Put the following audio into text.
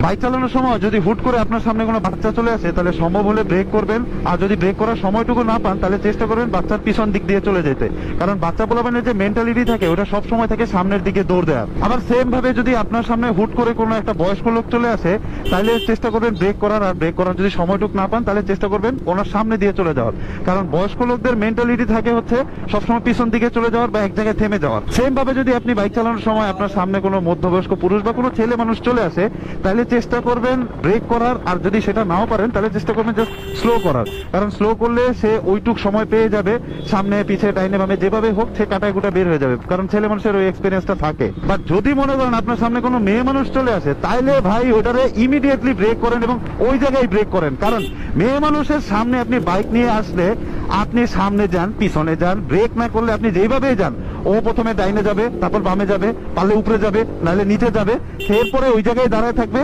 Bike চালানোর সময় যদি হুট করে আপনার সামনে কোনো বাচ্চা চলে আসে, তাহলে সম্ভব হলে ব্রেক করবেন। আর যদি ব্রেক করার সময়টুকু না পান, তাহলে চেষ্টা করবেন বাচ্চার পিছন দিক দিয়ে চলে যেতে। কারণ বাচ্চা পোলাপানের যে মেন্টালিটি থাকে, ওটা সব সময় থাকে সামনের দিকে দৌড় দেওয়ার। আবার সেম ভাবে যদি আপনার সামনে হুট করে কোনো একটা বয়স্ক লোক চলে আসে, তাহলে চেষ্টা করবেন ব্রেক করার। আর ব্রেক করার যদি সময়টুকু না পান, তাহলে চেষ্টা করবেন ওনার সামনে দিয়ে চলে যাওয়ার। কারণ বয়স্ক লোকদের মেন্টালিটি থাকে হচ্ছে সবসময় পিছন দিকে চলে যাওয়ার বা এক জায়গায় থেমে যাওয়ার। সেম ভাবে যদি আপনি বাইক চালানোর সময় আপনার সামনে কোনো মধ্যবয়স্ক পুরুষ বা কোনো ছেলে মানুষ চলে আসে, তাহলে চেষ্টা করবেন ব্রেক করার। আর যদি সেটা নাও পারেন, তাহলে চেষ্টা করবেন জাস্ট স্লো করার। কারণ স্লো করলে সে ওইটুক সময় পেয়ে যাবে, সামনে পিছিয়ে ডাইনে বামে যেভাবে হোক সে কাটায় গুটা বের হয়ে যাবে। কারণ ছেলে মানুষের ওই এক্সপিরিয়েন্সটা থাকে। বা যদি মনে করেন আপনার সামনে কোনো মেয়ে মানুষ চলে আসে, তাইলে ভাই ওটারে ইমিডিয়েটলি ব্রেক করেন এবং ওই জায়গায় ব্রেক করেন। কারণ মেয়ে মানুষের সামনে আপনি বাইক নিয়ে আসলে আপনি সামনে যান, পিছনে যান, ব্রেক না করলে আপনি যেইভাবেই যান, ও প্রথমে ডাইনে যাবে, তারপর বামে যাবে, পারলে উপরে যাবে, নাহলে নিচে যাবে, এরপরে ওই জায়গায় দাঁড়ায় থাকবে।